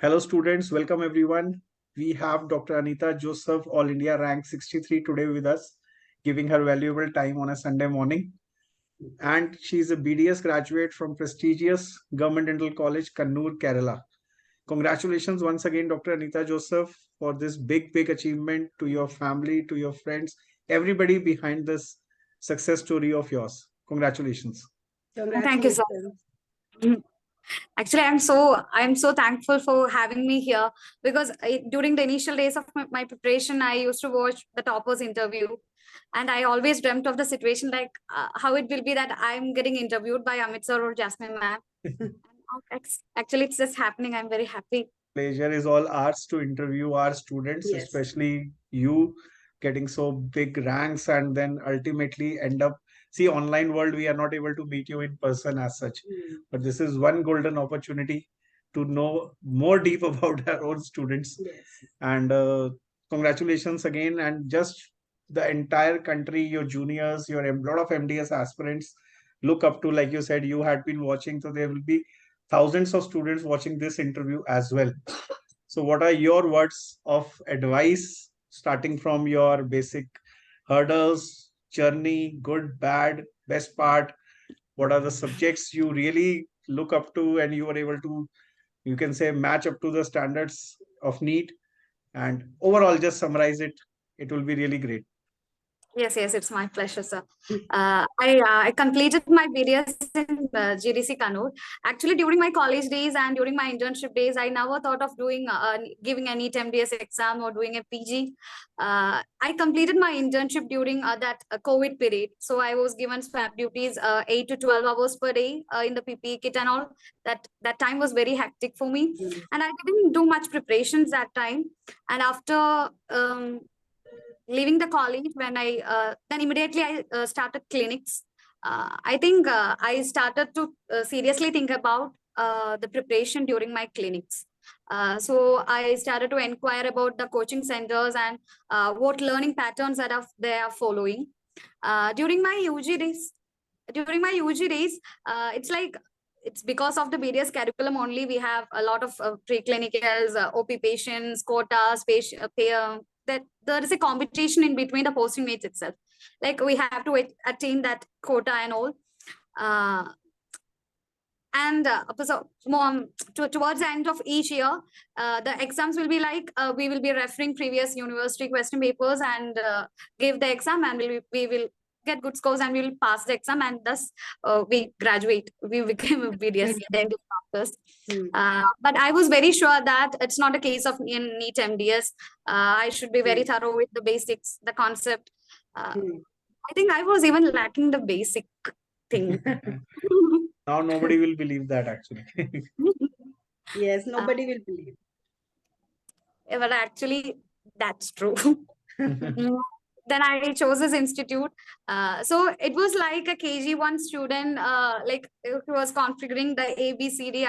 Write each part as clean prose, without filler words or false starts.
Hello students, welcome everyone. We have Dr. Anita Joseph, All India rank 63 today with us, giving her valuable time on a Sunday morning. And she is a BDS graduate from prestigious Government Dental College, Kannur, Kerala. Congratulations once again, Dr. Anita Joseph, for this big achievement to your family, to your friends, everybody behind this success story of yours. Congratulations. Thank you so much. Actually, I'm so thankful for having me here because during the initial days of my preparation, I used to watch the toppers interview, and I always dreamt of the situation like how it will be that I'm getting interviewed by Amit sir or Jasmine ma'am. Actually, it's just happening. I'm very happy. Pleasure is all ours to interview our students, Yes. especially you getting so big ranks and then ultimately end up. See, online world, we are not able to meet you in person as such, but this is one golden opportunity to know more deep about our own students. Yes. And congratulations again. And just the entire country, your juniors, your lot of MDS aspirants look up to, like you said, you had been watching. So there will be thousands of students watching this interview as well. So what are your words of advice starting from your basic hurdles, journey, good, bad, best part? What are the subjects you really look up to and you are able to, you can say, match up to the standards of NEET? And overall, just summarize it. It will be really great. Yes, it's my pleasure, sir. I completed my BDS in GDC Kannur. Actually, during my college days and during my internship days, I never thought of doing giving a NEET-MDS exam or doing a PG. I completed my internship during that COVID period. So I was given swab duties 8 to 12 hours per day in the PPE kit and all. That time was very hectic for me. And I didn't do much preparations that time. And after leaving the college, when I then immediately I started clinics. I think I started to seriously think about the preparation during my clinics. So I started to inquire about the coaching centers and what learning patterns that they are following. During my UG days, it's like it's because of the various curriculum only. We have a lot of preclinicals, OP patients, quotas, that there is a competition in between the posting mates itself. Like we have to attain that quota and all. So towards the end of each year, the exams will be like we will be referring previous university question papers and give the exam, and we will get good scores and we will pass the exam, and thus we graduate. We became a BDS dental doctors. But I was very sure that it's not a case of NEET-MDS. I should be very thorough with the basics, the concept. I think I was even lacking the basic thing. Now nobody will believe that actually. Yes, nobody will believe. But actually, that's true. Then I chose this institute. So it was like a KG1 student, like who was configuring the ABCD.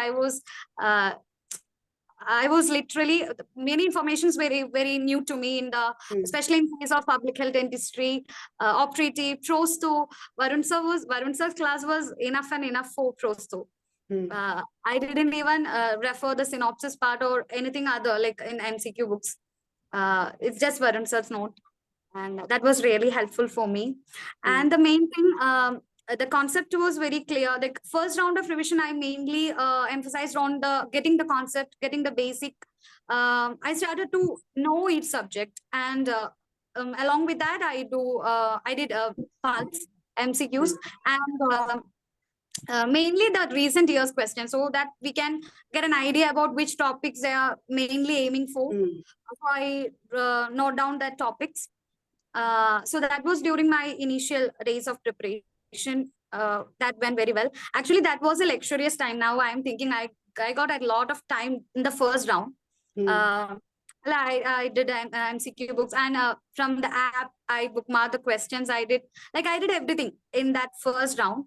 I was literally, many informations very new to me in the, especially in case of public health dentistry, operative, prosto. Varun sir's class was enough and enough for prosto. I didn't even refer the synopsis part or anything other like in MCQ books. It's just Varun sir's note. And that was really helpful for me. And the main thing, the concept was very clear. Like first round of revision, I mainly emphasized on getting the concept, getting the basic. I started to know each subject, and along with that, I did pulse MCQs and mainly the recent years questions, so that we can get an idea about which topics they are mainly aiming for. So I note down the topics. So that was during my initial days of preparation. That went very well. Actually, that was a luxurious time. Now I am thinking I got a lot of time in the first round. I did MCQ books, and from the app, I bookmarked the questions. I did everything in that first round.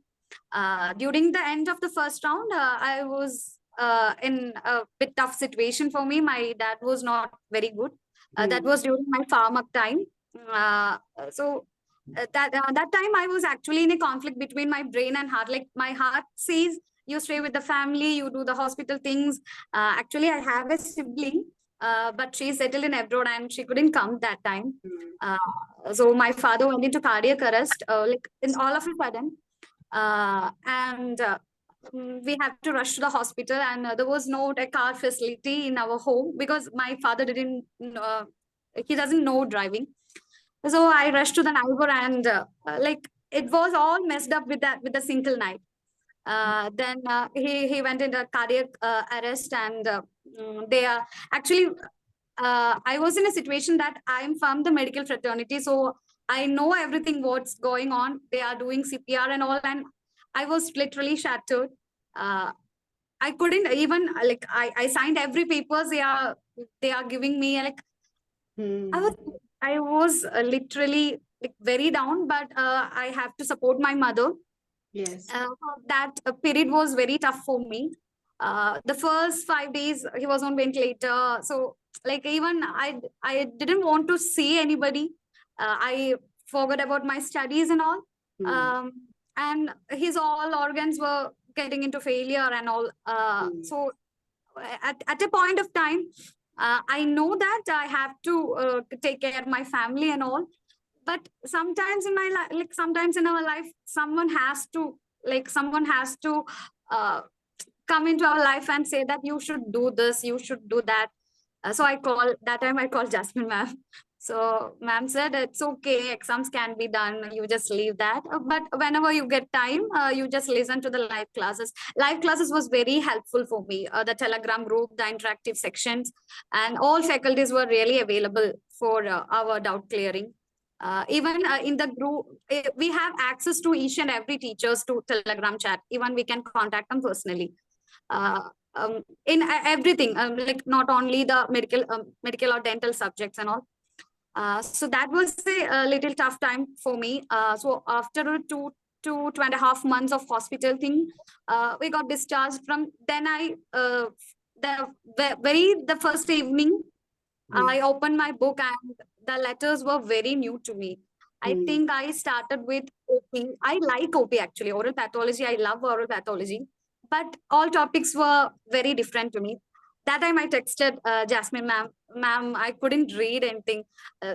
During the end of the first round, I was in a bit tough situation for me. My dad was not very good. That was during my pharmac time. That time I was actually in a conflict between my brain and heart. Like my heart says you stay with the family, you do the hospital things. Actually, I have a sibling, but she settled in abroad and she couldn't come that time. So my father went into cardiac arrest, like in all of a sudden, and we had to rush to the hospital, and there was no car facility in our home because my father didn't, he doesn't know driving. So I rushed to the neighbor, and like it was all messed up with that, with a single night. Then he went into cardiac arrest, and they are actually. I was in a situation that I'm from the medical fraternity, so I know everything what's going on. They are doing CPR and all, and I was literally shattered. I couldn't even like I signed every papers they are giving me, like I was literally like very down, but I have to support my mother. Yes. That period was very tough for me. The first 5 days he was on ventilator, so like even I didn't want to see anybody. I forgot about my studies and all. And his all organs were getting into failure and all. So at a point of time, I know that I have to take care of my family and all. But sometimes in my life, like sometimes in our life, someone has to come into our life and say that you should do this, you should do that. So I called Jasmine ma'am. So ma'am said, it's okay, exams can be done, you just leave that. But whenever you get time, you just listen to the live classes. Live classes was very helpful for me. The Telegram group, the interactive sections, and all faculties were really available for our doubt clearing. Even in the group, we have access to each and every teachers to Telegram chat. Even we can contact them personally. In everything, like not only the medical or dental subjects and all. So that was a little tough time for me. So after 2.5 months of hospital thing, we got discharged from. Then the first evening, I opened my book and the letters were very new to me. I think I started with OP. I like OP actually, oral pathology. I love oral pathology, but all topics were very different to me. That time I texted Jasmine ma'am, I couldn't read anything.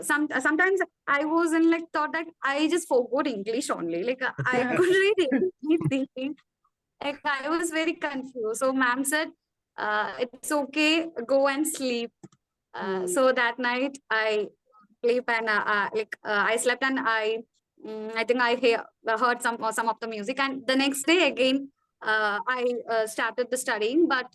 Sometimes I was in like thought that I just forgot English only. Like I could read anything. Like I was very confused. So ma'am said, it's okay, go and sleep. So that night I sleep and I slept, and I think I heard some of the music, and the next day again I started the studying. But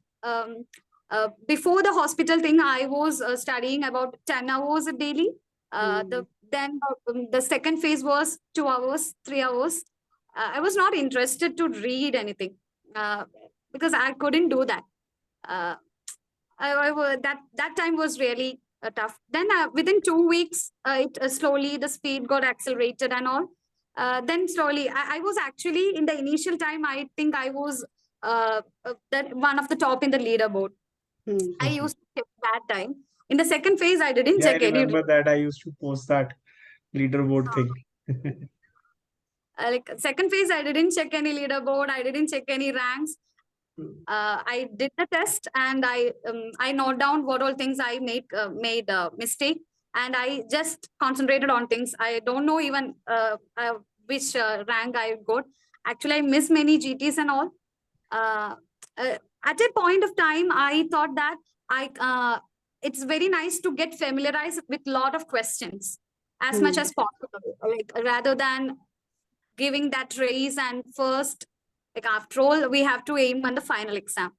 before the hospital thing, I was studying about 10 hours a daily. The second phase was 2 hours, 3 hours. I was not interested to read anything because I couldn't do that. That time was really tough. Then within 2 weeks, slowly the speed got accelerated and all. Then slowly, I was actually in the initial time, I think I was one of the top in the leaderboard. I used to check that time. In the second phase, I didn't check any. I remember that I used to post that leaderboard thing. Like second phase, I didn't check any leaderboard. I didn't check any ranks. I did the test and I note down what all things I made mistake, and I just concentrated on things. I don't know even which rank I got. Actually, I missed many GTs and all. At a point of time, I thought that it's very nice to get familiarized with a lot of questions as much as possible, like rather than giving that race and first. Like after all, we have to aim on the final exam,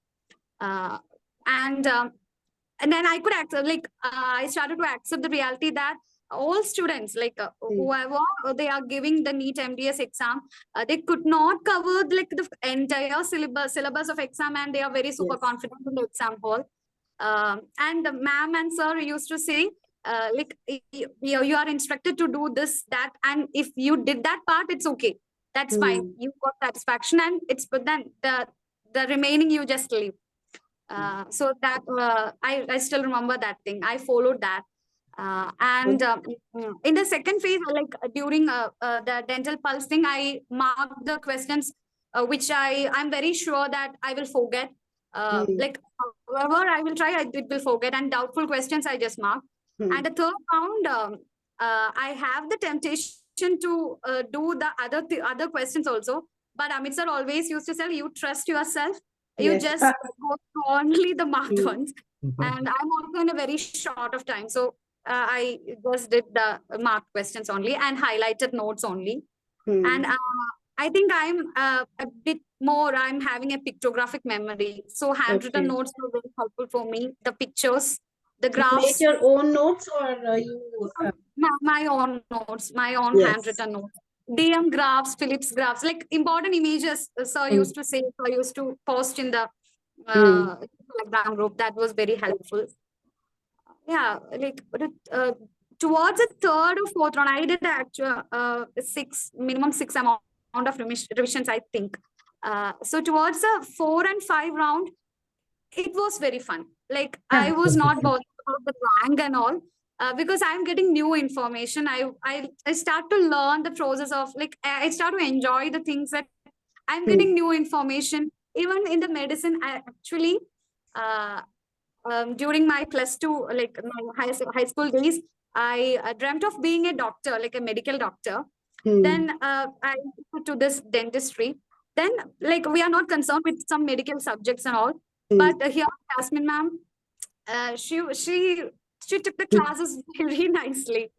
and then I could accept. Like I started to accept the reality that all students, like whoever they are giving the NEET-MDS exam, they could not cover like the entire syllabus of exam, and they are very super confident in the exam hall. And the ma'am and sir used to say, like you are instructed to do this, that, and if you did that part, it's okay. That's fine. You got satisfaction, and but then the remaining you just leave. So that I still remember that thing. I followed that, and in the second phase, like during the dental pulse thing, I marked the questions which I'm very sure that I will forget. Like however I will try, it will forget, and doubtful questions I just mark. And the third round, I have the temptation to do the other questions also. But Amit sir always used to say, you trust yourself. You Yes. just go through only the marked ones. And I'm also in a very short of time. So I just did the marked questions only and highlighted notes only. And I think I'm a bit more, I'm having a pictographic memory. So handwritten Okay. notes were very helpful for me. The pictures, the You make graphs, your own notes, or you? my own notes, my own Yes. handwritten notes. DM graphs, Phillips graphs, like important images. Sir used to say, sir used to post in the Telegram group. That was very helpful. Yeah, like towards the third or fourth round, I did actual minimum six amount of revisions, I think. So towards the 4 and 5 round, it was very fun. Like I was not bothered about the rank and all. Because I'm getting new information, I start to learn the process of, like, I start to enjoy the things that I'm getting new information. Even in the medicine, I actually, during my +2, like my high school days, I dreamt of being a doctor, like a medical doctor. Then I went to this dentistry. Then, like, we are not concerned with some medical subjects and all. But here, Jasmine ma'am, she took the classes very nicely.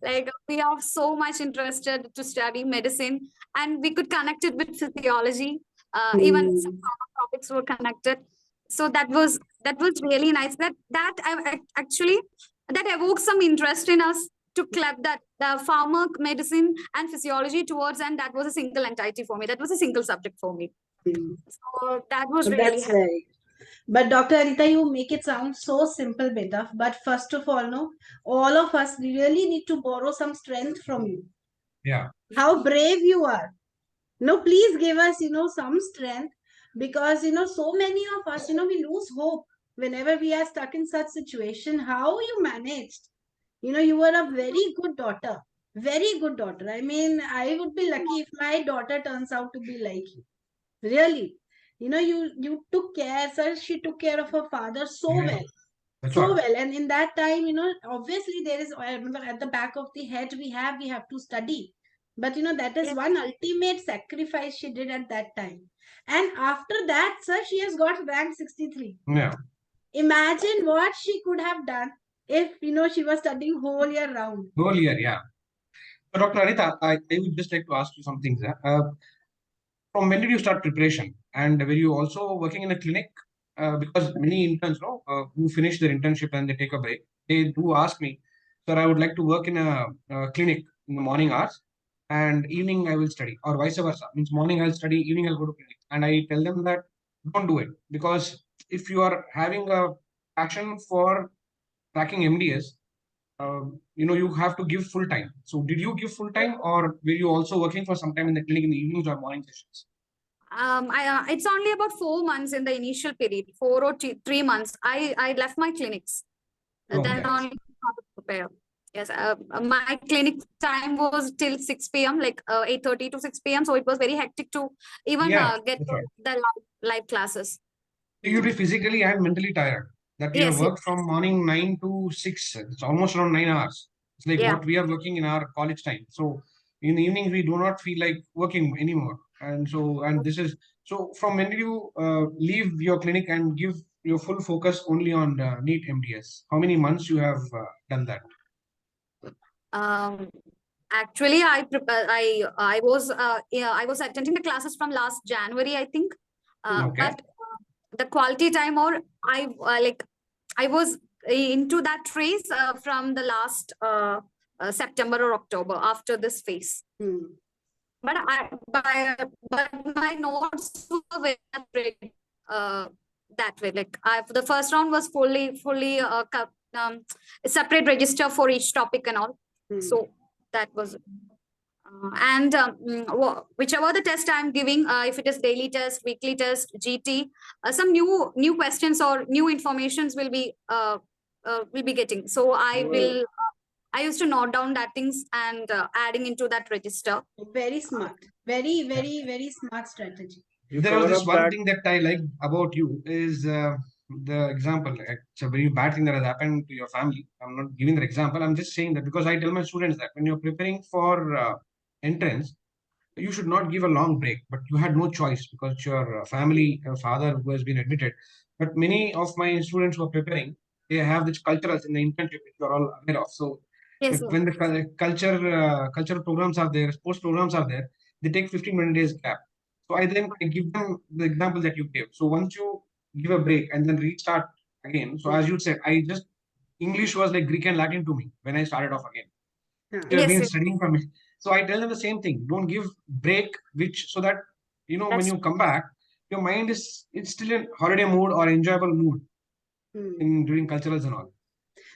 Like, we are so much interested to study medicine, and we could connect it with physiology. Even some topics were connected. So that was really nice. Actually, that evokes some interest in us to club that the pharma, medicine, and physiology towards, and that was a single entity for me. That was a single subject for me. So that was really That's right. But Dr. Anita, you make it sound so simple, beta. But first of all, no, all of us really need to borrow some strength from you. Yeah. How brave you are. No, please give us, some strength, because, so many of us, we lose hope whenever we are stuck in such situation. How you managed? You were a very good daughter. Very good daughter. I mean, I would be lucky if my daughter turns out to be like you. Really. You took care, sir. She took care of her father so well. That's So all. well. And in that time, obviously there is, at the back of the head, we have to study. But, that is one ultimate sacrifice she did at that time. And after that, sir, she has got rank 63. Yeah. Imagine what she could have done if, she was studying whole year round. Whole year, yeah. So, Dr. Anita, I would just like to ask you some things. From when did you start preparation? And were you also working in a clinic? Because many interns, who finish their internship and they take a break, they do ask me, sir, I would like to work in a clinic in the morning hours, and evening I will study, or vice versa. Means morning I'll study, evening I'll go to clinic. And I tell them that don't do it, because if you are having a passion for cracking MDS, you have to give full time. So did you give full time, or were you also working for some time in the clinic in the evenings or morning sessions? It's only about 4 months in the initial period, 4 or 3 months. I left my clinics. Then only started to prepare. Yes, my clinic time was till 6 p.m., like 8:30 to 6 p.m. So it was very hectic to even get the live classes. You'll be physically and mentally tired. That you have worked from morning 9 to 6. It's almost around 9 hours. It's like what we are working in our college time. So in the evenings, we do not feel like working anymore. And so from when did you leave your clinic and give your full focus only on NEET-MDS? How many months you have done that? Actually, I was attending the classes from last January, I think. But the quality time, or I was into that phase from the last September or October, after this phase. But my notes were very that way. Like the first round was fully separate register for each topic and all. So that was. Whichever the test I'm giving, if it is daily test, weekly test, GT, some new questions or new informations will be getting. So I will I used to note down that things and adding into that register. Very smart. Very, very, very smart strategy. You There was cover this up one that. thing that I like about you is the example. It's a very bad thing that has happened to your family. I'm not giving that example. I'm just saying that because I tell my students that when you're preparing for entrance, you should not give a long break, but you had no choice because your family, your father who has been admitted. But many of my students who are preparing, they have this culturals in the internship, which you are all aware of. So Yes, when the cultural programs are there, sports programs are there, they take 15-20 days gap. So I give them the example that you gave. So once you give a break and then restart again. So as you said, I just English was like Greek and Latin to me when I started off again. You have yes, been yes. studying from it. So I tell them the same thing. Don't give break, which so that when That's you come back, your mind it's still in holiday mood or enjoyable mood in during culturals and all.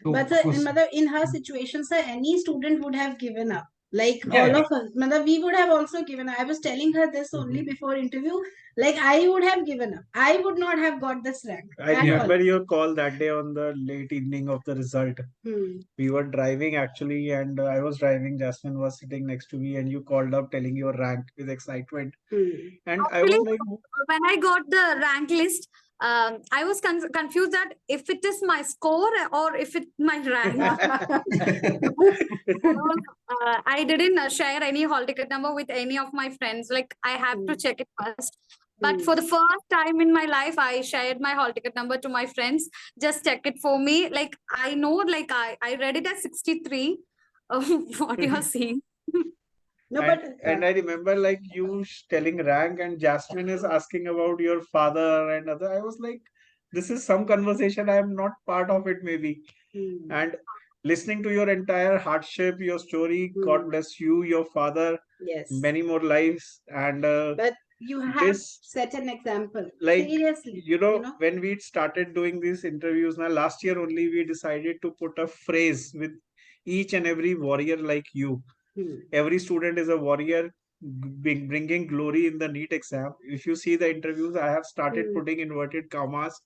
So But of sir, course, in her situation, sir, any student would have given up. Like yeah, all of us, we would have also given up. I was telling her this only before interview. Like I would have given up. I would not have got this rank I at all. remember your call that day on the late evening of the result. Hmm. We were driving actually, and I was driving. Jasmine was sitting next to me, and you called up telling your rank with excitement. And I Actually, was like, when I got the rank list, I was confused that if it is my score or if it's my rank. I didn't share any hall ticket number with any of my friends. Like I have to check it first. But for the first time in my life, I shared my hall ticket number to my friends. Just check it for me. Like I know, like I read it as 63. What you are seeing. No, and, but and I remember like you telling rank, and Jasmine is asking about your father and other. I was like, this is some conversation I am not part of it, maybe. And listening to your entire hardship, your story, God bless you, your father, yes, many more lives. And but you have this, set an example. like, Seriously, when we started doing these interviews, now last year only, we decided to put a phrase with each and every warrior like you. Every student is a warrior bringing glory in the NEET exam. If you see the interviews, I have started putting inverted commas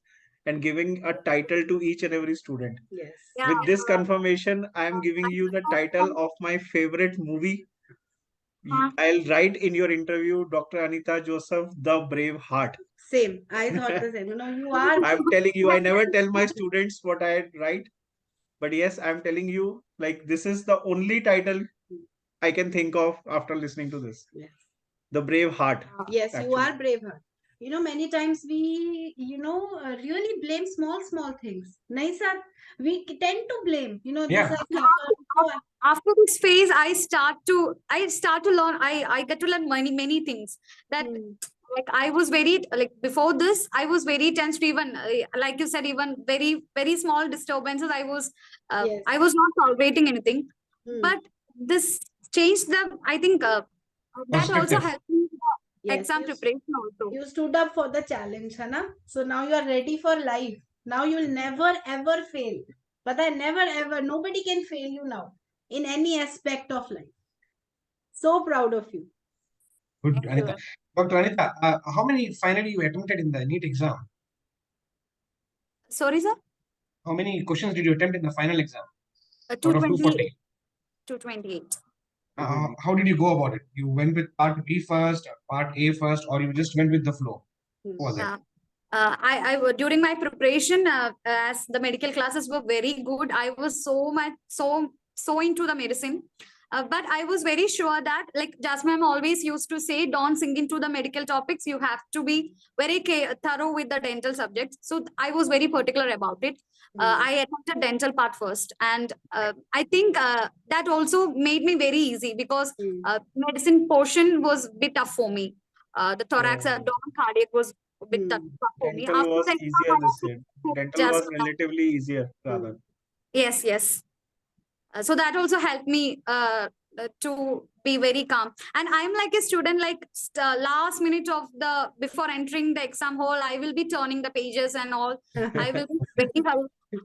and giving a title to each and every student. Yes. Yeah. With this confirmation, I am giving you the title of my favorite movie. I'll write in your interview, Dr. Anita Joseph, The Brave Heart. Same. I thought the same. You are. I'm telling you, I never tell my students what I write. But yes, I'm telling you, like, this is the only title I can think of after listening to this. Yes. The Brave Heart. Yes, you actually. are brave heart. Many times we, really blame small things. Nahi, sir. We tend to blame, this Yeah. has happened. After this phase, I start to learn. I get to learn many things that like I was very like before this I was very tense to even like you said, even very small disturbances I was Yes. I was not tolerating anything. But this changed the I think that also Perspective. helped me in the Yes, exam preparation also. You stood up for the challenge, Hana. So now you are ready for life. Now you will never ever fail. But I never ever, nobody can fail you now in any aspect of life. So proud of you. Good, Thank you. Anita. Dr. Anita, how many finally you attempted in the NEET exam? Sorry, sir. How many questions did you attempt in the final exam? Out of 220, 240. 228. How did you go about it? You went with part B first, part A first, or you just went with the flow? What was it? I during my preparation, as the medical classes were very good, I was so into the medicine. But I was very sure that, like Jasmine always used to say, don't sink into the medical topics. You have to be very thorough with the dental subjects. So I was very particular about it. I attempted dental part first, and I think that also made me very easy because medicine portion was bit tough for me. The thorax abdomen cardiac was a bit tough for me. Dental After was the easier exam, this year. Dental just was relatively easier rather. yes. So that also helped me to be very calm. And I'm like a student, like last minute of the before entering the exam hall, I will be turning the pages and all. I will be very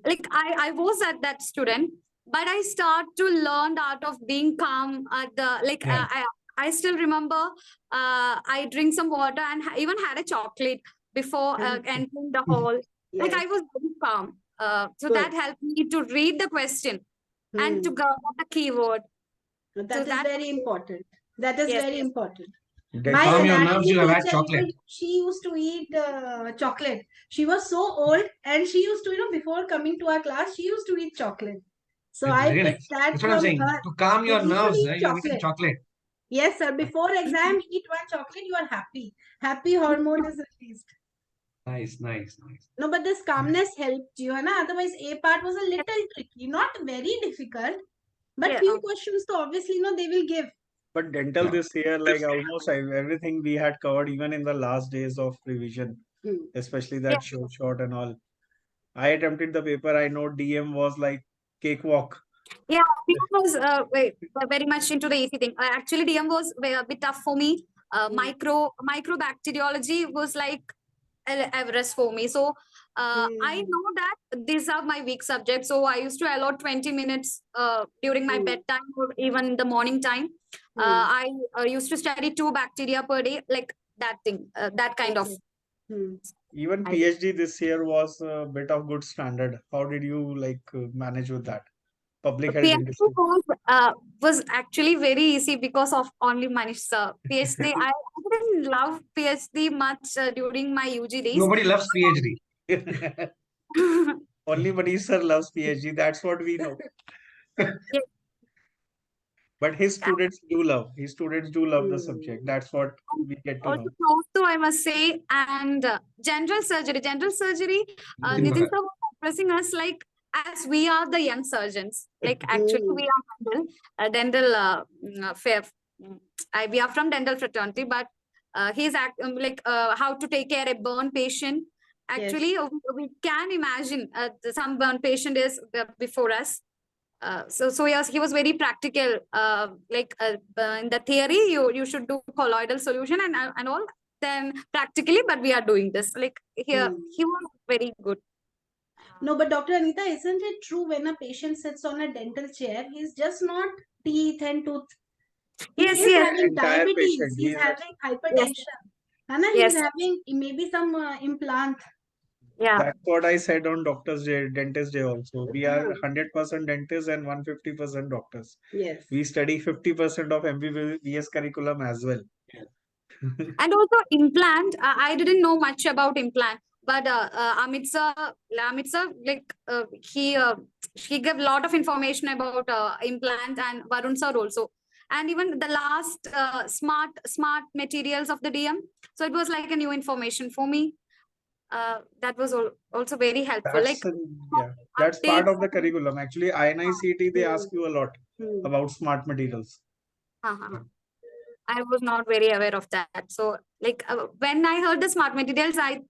like I was at that student, but I start to learn the art of being calm at the like I still remember I drink some water and even had a chocolate before entering the hall. Like I was very calm. So that helped me to read the question. and to get the keyword. That is very important. That is Yes, very yes. important. That My calm your nerves, anatomy you have had teacher, chocolate. she used to eat chocolate. She was so old, and she used to, before coming to our class, she used to eat chocolate. So That's I really picked nice. that That's what I'm from saying. her. To calm your You should nerves, eat you have eaten chocolate. chocolate. Yes, sir. Before exam, eat one chocolate, you are happy. Happy hormone is released. Nice, nice, nice. No, but this calmness helped you, na? Otherwise, A part was a little tricky, not very difficult, but Yeah. few questions, so obviously, they will give. But dental Yeah. this year, like almost everything we had covered, even in the last days of revision, especially Yeah. that short and all. I attempted the paper. I know DM was like cakewalk. Yeah, DM was very much into the easy thing. Actually, DM was a bit tough for me. Microbacteriology was like Everest for me. So I know that these are my weak subjects. So I used to allot 20 minutes during my bedtime or even the morning time. I used to study 2 bacteria per day, like that thing, that kind of. Even PhD this year was a bit of good standard. How did you like manage with that? Public health PhD dentistry. was actually very easy because of only Manish sir. PhD, I didn't love PhD much during my UG days. Nobody loves PhD. Only Manish sir loves PhD. That's what we know. Yes. But his students do love. His students do love the subject. That's what we get to Also, know. close to, I must say, and general surgery. General surgery, Nitin sir was expressing us like as we are the young surgeons. Like actually, we are we are from dental fraternity, but he's how to take care a burn patient. Actually, we can imagine some burn patient is before us. So yes, he was very practical. In the theory, you should do colloidal solution and all. Then practically, but we are doing this. Like here, he was very good. No, but Dr. Anita, isn't it true when a patient sits on a dental chair, he's just not teeth and tooth. He Yes, is yes, having Entire diabetes. patient. He's He is having yes, hypertension. And he's yes, having maybe some implant. yeah, That's what I said on Doctor's Day, Dentist Day also. We are 100% dentists and 150% doctors. Yes. We study 50% of MBBS curriculum as well. and also implant. I didn't know much about implant, but Amit sir, he gave a lot of information about implant, and Varun sir also. And even the last smart materials of the DM. So it was like a new information for me. That was also very helpful. That's that's part Updates. of the curriculum. Actually, INICET, they ask you a lot about smart materials. I was not very aware of that. So, when I heard the smart materials, I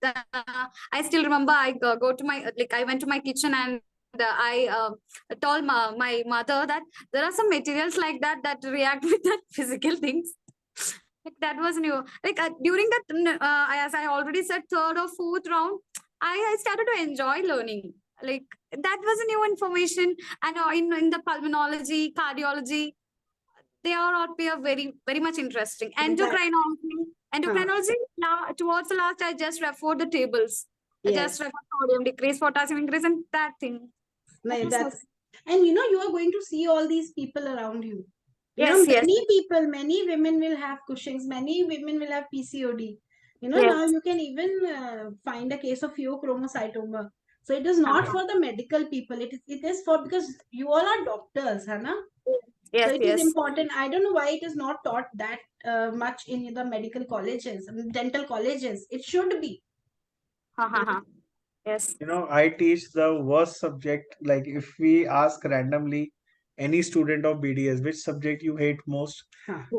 still remember I went to my kitchen and I told my mother that there are some materials like that react with that physical things. Like that was new. During that, as I already said, third or fourth round, I started to enjoy learning. Like that was a new information, and in the pulmonology, cardiology, they are very very much interesting. Endocrinology. Now towards the last, I just referred the tables. I just referred sodium decrease, potassium increase, and that thing. And you are going to see all these people around you. Yes, Many women will have Cushing's, many women will have PCOD. Now you can even find a case of pheochromocytoma. So it is not for the medical people. It is for, because you all are doctors, Hannah. Yes, so it is important. I don't know why it is not taught that much in the medical colleges, dental colleges. It should be. Yes. I teach the worst subject. Like if we ask randomly any student of BDS, which subject you hate most?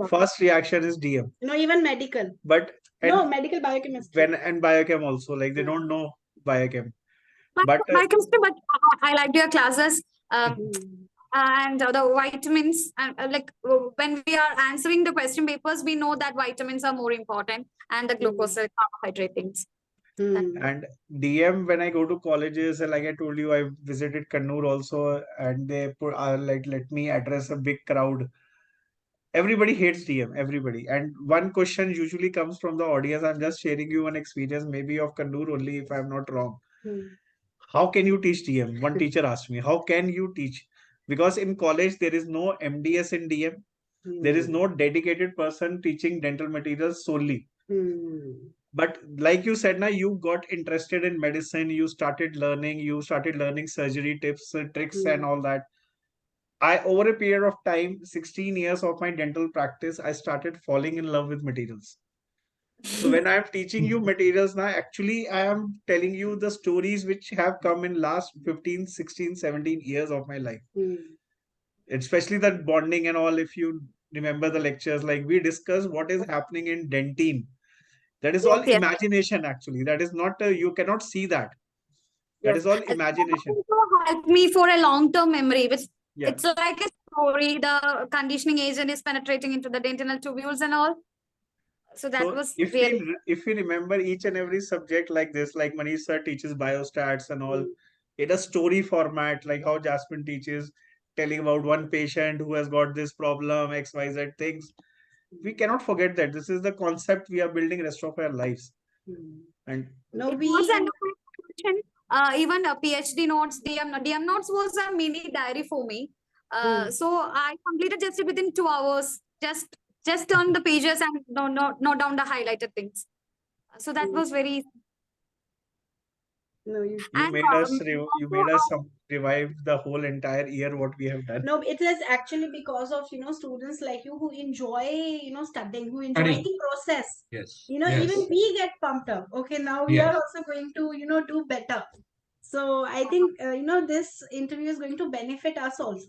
First reaction is DM. Even medical. But medical biochemistry. And biochem also. Like they don't know biochem. Biochemistry, but I liked your classes. And the vitamins, and when we are answering the question papers, we know that vitamins are more important, and the glucose carbohydrate things. And DM, when I go to colleges, like I told you, I visited Kannur also, and they put let me address a big crowd. Everybody hates DM, everybody. And one question usually comes from the audience. I'm just sharing you one experience, maybe of Kannur only, if I'm not wrong. How can you teach DM? One teacher asked me, how can you teach? Because in college, there is no MDS in DM. There is no dedicated person teaching dental materials solely. But like you said, now you got interested in medicine, you started learning surgery tips, tricks, and all that. Over a period of time, 16 years of my dental practice, I started falling in love with materials. So when I'm teaching you materials now, actually, I am telling you the stories which have come in last 15, 16, 17 years of my life. Especially that bonding and all. If you remember the lectures, like we discuss what is happening in dentine. That is all Yes. imagination, actually. That is not, you cannot see that. That Yes. is all That imagination. also helped me for a long-term memory, which Yeah. it's like a story. The conditioning agent is penetrating into the dentinal tubules and all. So that So was if really we remember each and every subject like this, like Manish sir teaches biostats and all in a story format, like how Jasmine teaches, telling about one patient who has got this problem, XYZ things. We cannot forget that this is the concept we are building rest of our lives. And No, it was under my question. Even PhD notes, DM notes was a mini diary for me. So I completed just within 2 hours. Just turn the pages and note down the highlighted things. So that was very. no, you And made us you made us also, revive the whole entire year what we have done. no, it is actually because of students like you who enjoy studying, who enjoy Studying. the process. Yes. Even we get pumped up. Okay, now we are Yes. also going to do better. So I think this interview is going to benefit us also,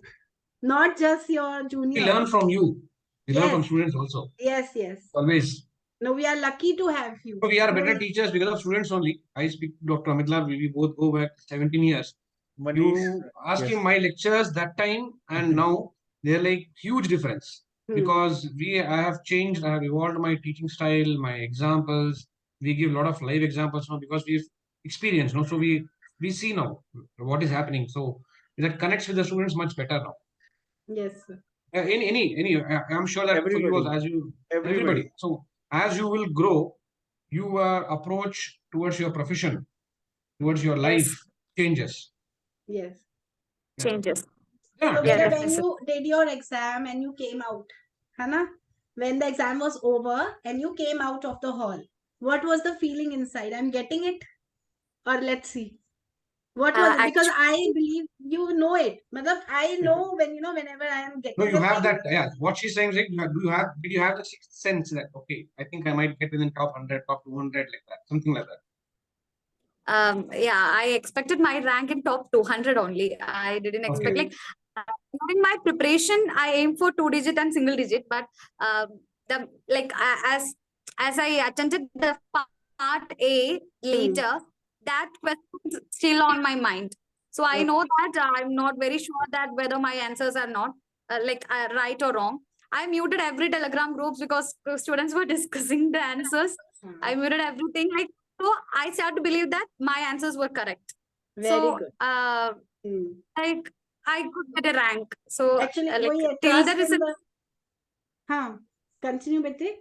not just your We juniors. learn from you. We learn from Yes. students also. Yes, yes. Always. No, we are lucky to have you. So we are better teachers because of students only. I speak to Dr. Amit Lall, we both go back 17 years. Manish, You ask yes. him my lectures that time and now they're like huge difference because I have changed, I have evolved my teaching style, my examples. We give a lot of live examples now because we've experienced, no? So we see now what is happening. So that connects with the students much better now. Yes, sir. I'm sure that for you Everybody. also, as you Everybody. everybody. So as you will grow, your approach towards your profession, towards your life changes. Yes. changes. Yeah, So Yeah, Vijay, when definitely. you did your exam and you came out, Hannah, when the exam was over and you came out of the hall, what was the feeling inside? I'm getting it, or let's see. What was it? Because I believe you know it. Matlab, I know whenever I am getting. no, you the have thing. that. Yeah, what she's saying is like, did you have the sixth sense that okay, I think I might get within top 100, top 200, like that, something like that. Yeah, I expected my rank in top 200 only. I didn't expect like during my preparation, I aim for 2 digit and single digit, but the like as I attended the part A later, that question is still on my mind. So I know that I'm not very sure that whether my answers are not right or wrong. I muted every Telegram groups because students were discussing the answers. I muted everything. So I start to believe that my answers were correct. Very So good. like I could get a rank. So Actually, till the result. Continue with it.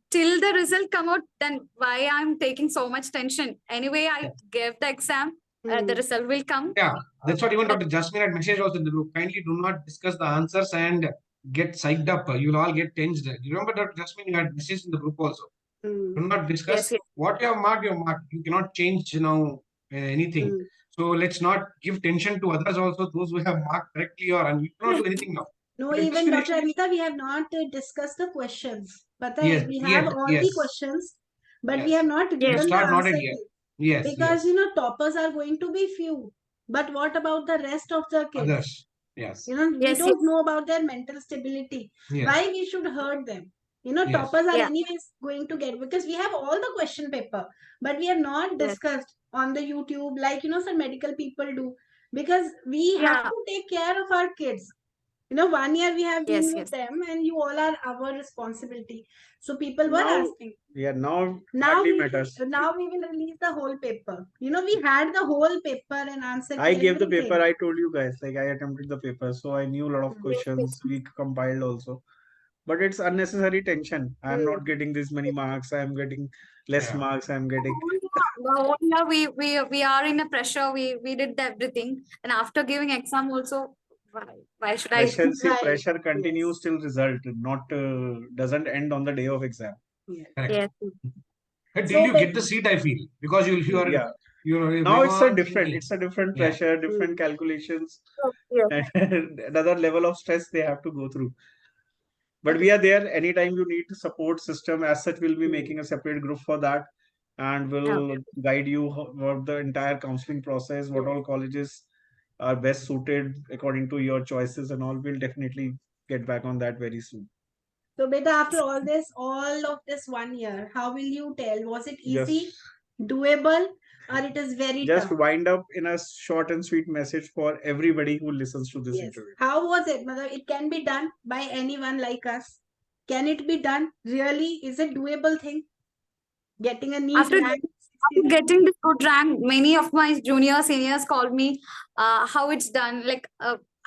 Till the result come out, then why I'm taking so much tension? Anyway, I gave the exam. The result will come. Yeah, that's what even Dr. Jasmine had messaged also in the group. Kindly do not discuss the answers and get psyched up. You'll all get tensed. You remember Dr. Jasmine, you had messaged in the group also. Do not discuss what you have marked, you marked. You cannot change anything. So let's not give tension to others also, those who have marked correctly or and you cannot do anything now. No, even Dr. Anita, we have not discussed the questions. But Yes, we have all the questions, but we have not given the answer yet. Yes, because toppers are going to be few. But what about the rest of the kids? Others. Yes. We don't know about their mental stability. Why we should hurt them? Toppers are anyways going to get, because we have all the question paper, but we have not discussed on the YouTube like some medical people do, because we have to take care of our kids. 1 year we have been with them, and you all are our responsibility. So people were asking. Yeah, now we matters. now we will release the whole paper. We had the whole paper and answer. I gave the paper. I told you guys, like I attempted the paper, so I knew a lot of questions. We compiled also, but it's unnecessary tension. I am not getting this many marks. I am getting less marks. I am getting. The whole year we are in a pressure. We did everything, and after giving exam also, why should I? Pressure, see, Right. pressure continues Yes. till result, not doesn't end on the day of exam. Yeah. Correct. Yes. Till So you get the seat, I feel, because you are Yeah. you're Now it's a going different, thinking. it's a different Yeah. pressure, different calculations, Yes. and another level of stress they have to go through. But Okay. we are there anytime you need support system. As such, we'll be Hmm. making a separate group for that, and we'll guide you about the entire counseling process, what all colleges are best suited according to your choices and all. We'll definitely get back on that very soon. So, beta, after all of this 1 year, how will you tell? Was it easy, Just doable, or it is very just tough? wind up in a short and sweet message for everybody who listens to this Yes. interview. How was it, mother? It can be done by anyone like us. Can it be done? Really? Is it doable thing? Getting a NEET After rank? After getting the good rank, many of my junior seniors called me, how it's done, like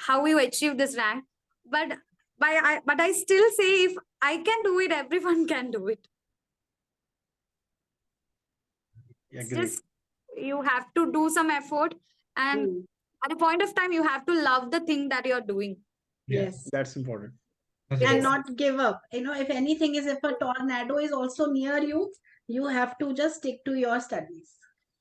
how you achieve this rank. But but I still say, if I can do it, everyone can do it. It's Agree. just you have to do some effort, and Hmm. at a point of time, you have to love the thing that you're doing. Yes. That's important. That's And important. not give up. If anything is, if a tornado is also near you, you have to just stick to your studies.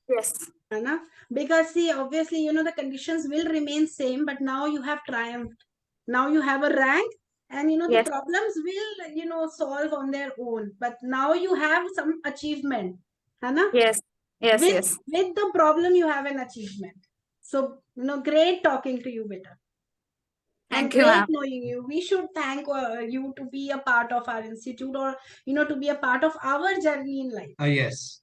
Yes. Anna? Because see, obviously, the conditions will remain same, but now you have triumphed. Now you have a rank, and Yes. the problems will, solve on their own. But now you have some achievement. Anna? Yes. Yes. With Yes. with the problem, you have an achievement. So, great talking to you, beta. And Thank you, great ma'am. knowing you. We should thank you to be a part of our institute, or to be a part of our journey in life. Yes.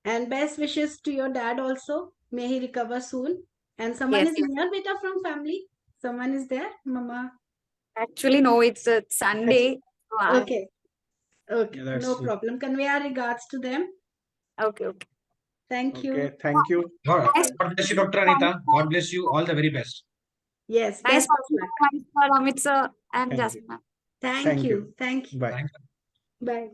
And best wishes to your dad also. May he recover soon. And someone Yes. is near, beta, from family. Someone is there, mama. Actually, no, it's a Sunday. So Okay. Okay. Yeah, that's No true. problem. Convey our regards to them. Okay. Okay. Thank you. Okay, thank you. God, Nice, God bless you, Dr. Anita. God bless you. All the very best. Yes. nice Best of talking luck. to my sir, Amit sir, and Thank you. Jasmine, ma'am. Thank Thank you. you. Thank you. Bye. Thank Bye.